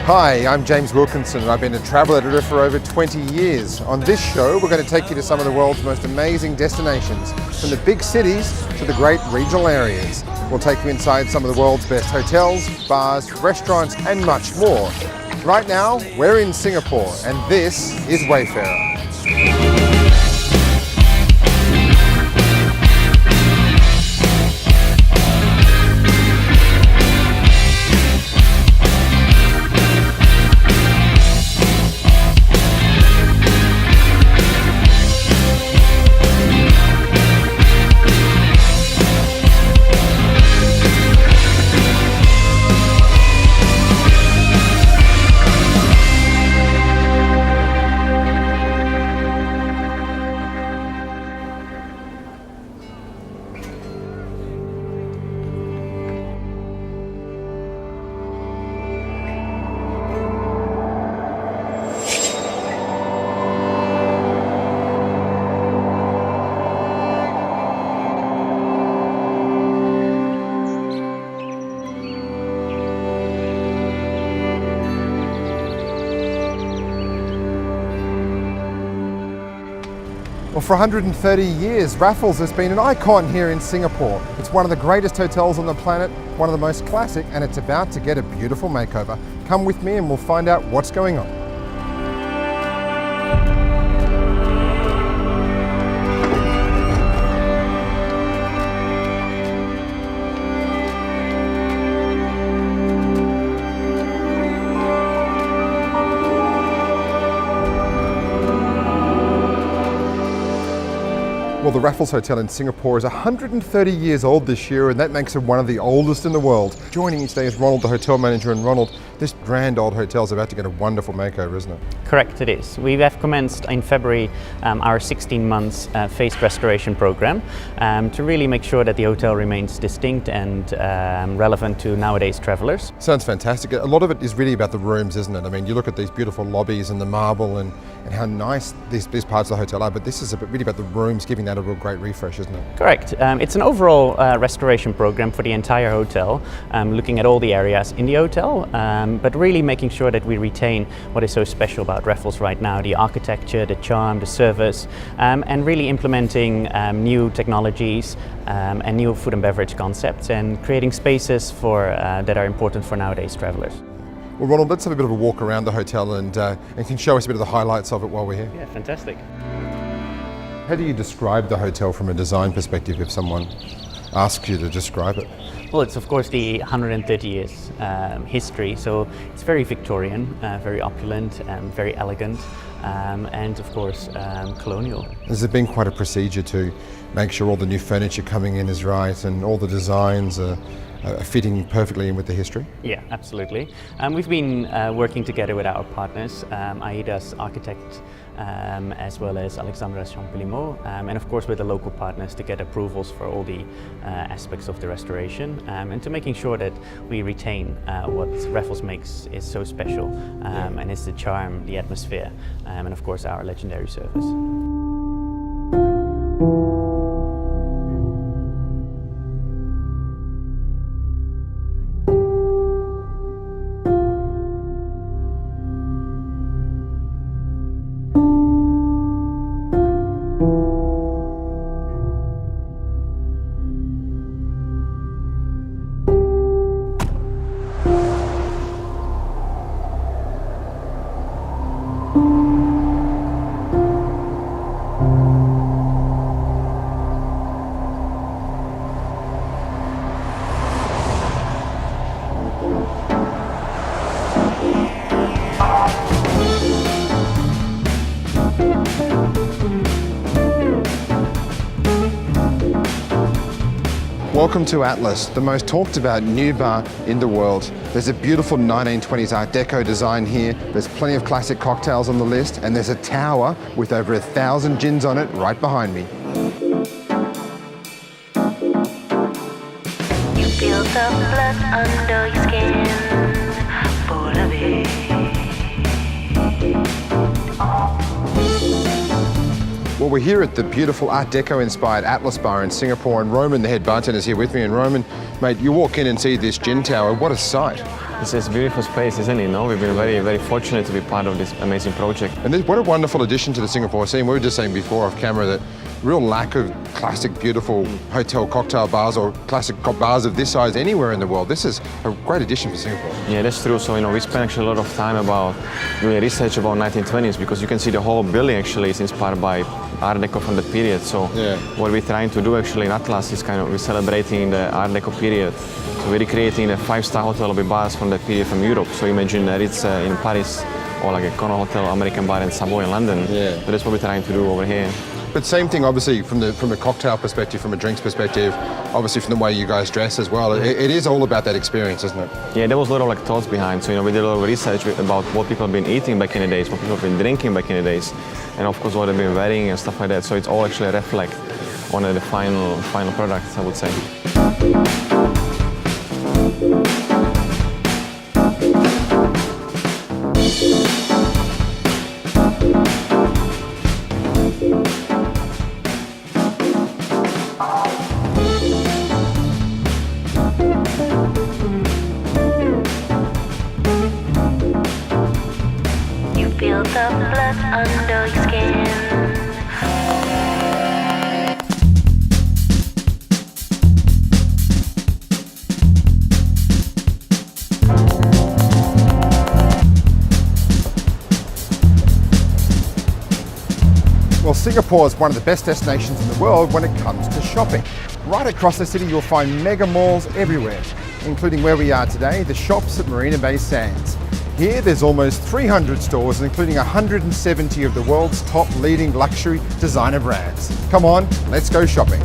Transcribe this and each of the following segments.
Hi, I'm James Wilkinson and I've been a travel editor for over 20 years. On this show, we're going to take you to some of the world's most amazing destinations, from the big cities to the great regional areas. We'll take you inside some of the world's best hotels, bars, restaurants, and much more. Right now, we're in Singapore, and this is Wayfarer. Well, for 130 years, Raffles has been an icon here in Singapore. It's one of the greatest hotels on the planet, one of the most classic, and it's about to get a beautiful makeover. Come with me and we'll find out what's going on. Well, the Raffles Hotel in Singapore is 130 years old this year, and that makes it one of the oldest in the world. Joining me today is Ronald, the hotel manager, and Ronald, this grand old hotel is about to get a wonderful makeover, isn't it? Correct, it is. We have commenced in February our 16 months phased restoration program to really make sure that the hotel remains distinct and relevant to nowadays travelers. Sounds fantastic. A lot of it is really about the rooms, isn't it? I mean, you look at these beautiful lobbies and the marble and how nice these parts of the hotel are, but this is really about the rooms, giving that a real great refresh, isn't it? Correct. It's an overall restoration program for the entire hotel, looking at all the areas in the hotel, but really making sure that we retain what is so special about Raffles right now, the architecture, the charm, the service, and really implementing new technologies and new food and beverage concepts and creating spaces that are important for nowadays travelers. Well, Ronald, let's have a bit of a walk around the hotel and can show us a bit of the highlights of it while we're here. Yeah, fantastic. How do you describe the hotel from a design perspective if someone asks you to describe it? Well, it's of course the 130 years history, so it's very Victorian, very opulent, very elegant, and of course colonial. Has there been quite a procedure to make sure all the new furniture coming in is right and all the designs are fitting perfectly in with the history? Yeah, absolutely. We've been working together with our partners, AIDA's architect, as well as Alexandra Champellimot, and of course with the local partners to get approvals for all the aspects of the restoration, and to making sure that we retain what Raffles makes is so special, and it's the charm, the atmosphere, and of course our legendary service. Welcome to Atlas, the most talked about new bar in the world. There's a beautiful 1920s Art Deco design here, there's plenty of classic cocktails on the list, and there's a tower with over 1,000 gins on it right behind me. You feel the blood under your skin, full of it. Well, we're here at the beautiful Art Deco-inspired Atlas Bar in Singapore, and Roman, the head bartender, is here with me. And Roman, mate, you walk in and see this gin tower. What a sight. It's a beautiful space, isn't it? No, we've been very, very fortunate to be part of this amazing project. And what a wonderful addition to the Singapore scene. We were just saying before off camera that real lack of classic, beautiful hotel cocktail bars or classic bars of this size anywhere in the world. This is a great addition for Singapore. Yeah, that's true. So, we spent actually a lot of time about doing research about 1920s, because you can see the whole building actually is inspired by Art Deco from that period. So what we're trying to do actually in Atlas is we're celebrating the Art Deco period. So we're recreating a 5-star hotel lobby bars from that period from Europe. So imagine that it's in Paris, or like a Connaught Hotel, American bar in Savoy in London. Yeah. So that's what we're trying to do over here. But same thing, obviously, from a cocktail perspective, from a drinks perspective, obviously from the way you guys dress as well. It is all about that experience, isn't it? Yeah, there was a lot of thoughts behind. So we did a lot of research about what people have been eating back in the days, what people have been drinking back in the days, and of course what they've been wearing and stuff like that. So it's all actually reflect on the final product, I would say. You feel the blood under your skin. Well, Singapore is one of the best destinations in the world when it comes to shopping. Right across the city, you'll find mega malls everywhere, including where we are today, the shops at Marina Bay Sands. Here, there's almost 300 stores, including 170 of the world's top leading luxury designer brands. Come on, let's go shopping.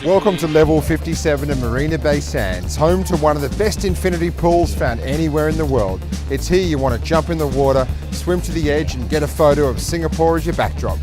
Welcome to level 57 of Marina Bay Sands, home to one of the best infinity pools found anywhere in the world. It's here you want to jump in the water, swim to the edge and get a photo of Singapore as your backdrop.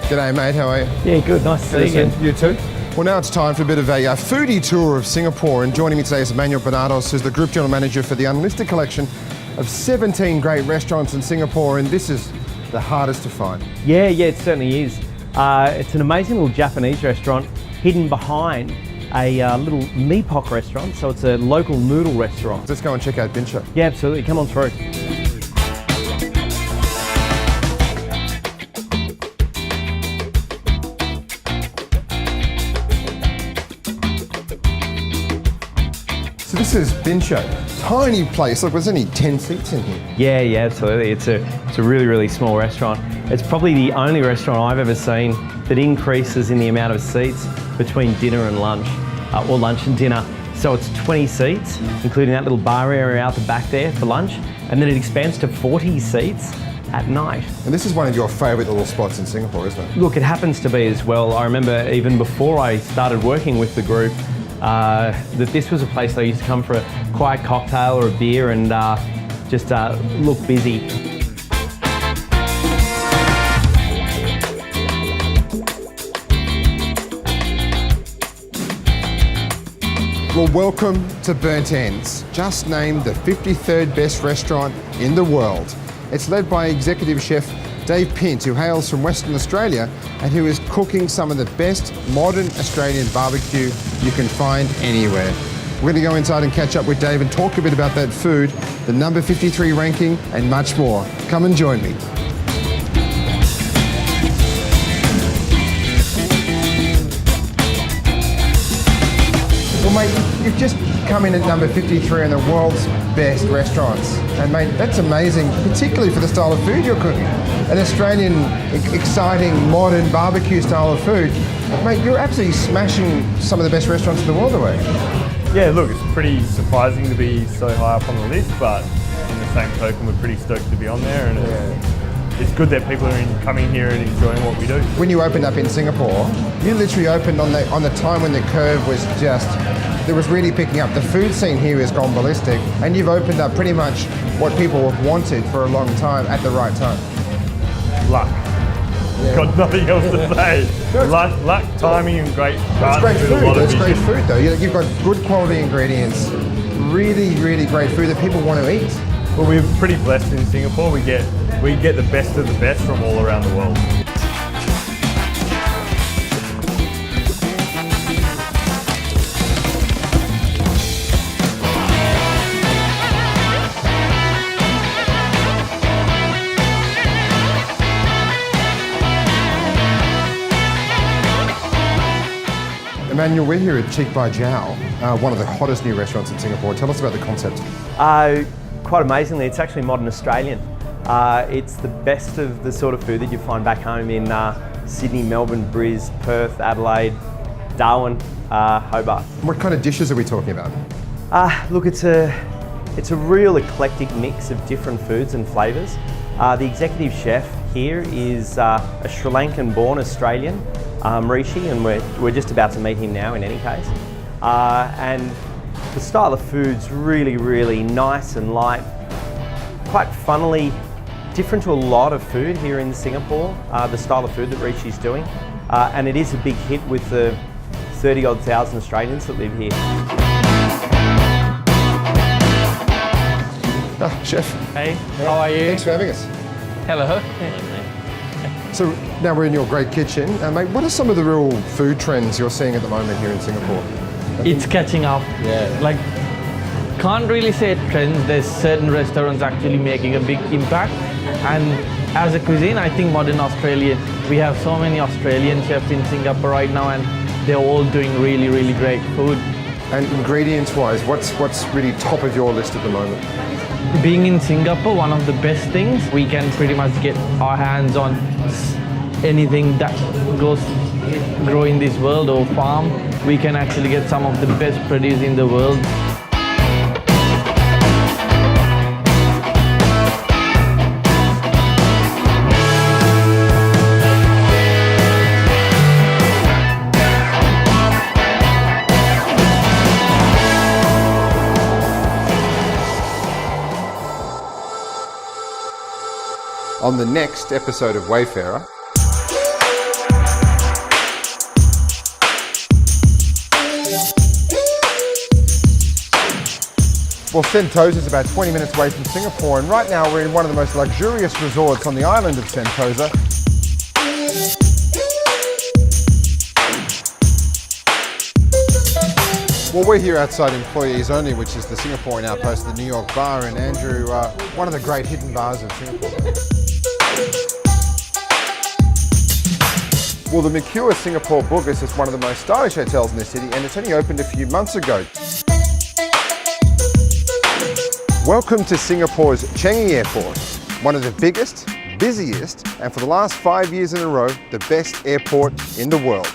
G'day mate, how are you? Yeah, good. Nice to see you again. You too. Well, now it's time for a bit of a foodie tour of Singapore, and joining me today is Emmanuel Bernardos, who's the Group General Manager for the unlisted collection of 17 great restaurants in Singapore, and this is the hardest to find. Yeah, it certainly is. It's an amazing little Japanese restaurant hidden behind a little mee pok restaurant, so it's a local noodle restaurant. Let's go and check out Bincho. Yeah, absolutely. Come on through. So this is Bincho. Tiny place. Look, there's only 10 seats in here. Yeah, absolutely. It's a really, really small restaurant. It's probably the only restaurant I've ever seen that increases in the amount of seats between dinner and lunch, or lunch and dinner. So it's 20 seats, including that little bar area out the back there for lunch, and then it expands to 40 seats at night. And this is one of your favourite little spots in Singapore, isn't it? Look, it happens to be as well. I remember even before I started working with the group, that this was a place I used to come for a quiet cocktail or a beer and just look busy. Well, welcome to Burnt Ends, just named the 53rd best restaurant in the world. It's led by executive chef Dave Pint, who hails from Western Australia and who is cooking some of the best modern Australian barbecue you can find anywhere. We're going to go inside and catch up with Dave and talk a bit about that food, the number 53 ranking and much more. Come and join me. Well, mate, you've just come in at number 53 in the world's best restaurants. And mate, that's amazing, particularly for the style of food you're cooking. An Australian, exciting, modern barbecue style of food. Mate, you're absolutely smashing some of the best restaurants in the world away. Yeah, look, it's pretty surprising to be so high up on the list, but in the same token, we're pretty stoked to be on there, and it's good that people are coming here and enjoying what we do. When you opened up in Singapore, you literally opened on the time when the curve was just, it was really picking up. The food scene here has gone ballistic, and you've opened up pretty much what people have wanted for a long time at the right time. Luck. Got nothing else to say. Luck, timing, and great. It's great food. It's great food though. You've got good quality ingredients, really, really great food that people want to eat. Well, we're pretty blessed in Singapore. We get the best of the best from all around the world. Emmanuel, we're here at Cheek by Jowl, one of the hottest new restaurants in Singapore. Tell us about the concept. Quite amazingly, it's actually modern Australian. It's the best of the sort of food that you find back home in Sydney, Melbourne, Bris, Perth, Adelaide, Darwin, Hobart. What kind of dishes are we talking about? Look, it's a real eclectic mix of different foods and flavours. The executive chef here is a Sri Lankan-born Australian, Rishi, and we're just about to meet him now in any case. And the style of food's really, really nice and light, quite funnily different to a lot of food here in Singapore, the style of food that Rishi's doing. And it is a big hit with the 30-odd thousand Australians that live here. Chef. Hey, how are you? Thanks for having us. Hello. So now we're in your great kitchen. Mate, what are some of the real food trends you're seeing at the moment here in Singapore? It's catching up. Yeah. Like, can't really say trends. There's certain restaurants actually making a big impact. And as a cuisine, I think modern Australian. We have so many Australian chefs in Singapore right now, and they're all doing really, really great food. And ingredients-wise, what's really top of your list at the moment? Being in Singapore, one of the best things, we can pretty much get our hands on anything that grow in this world or farm. We can actually get some of the best produce in the world. On the next episode of Wayfarer, well, Sentosa is about 20 minutes away from Singapore, and right now we're in one of the most luxurious resorts on the island of Sentosa. Well, we're here outside Employees Only, which is the Singaporean outpost of the New York Bar, and Andrew, one of the great hidden bars of Singapore. Well, the Mercure Singapore Bugis is one of the most stylish hotels in the city, and it's only opened a few months ago. Welcome to Singapore's Changi Airport, one of the biggest, busiest, and for the last 5 years in a row, the best airport in the world.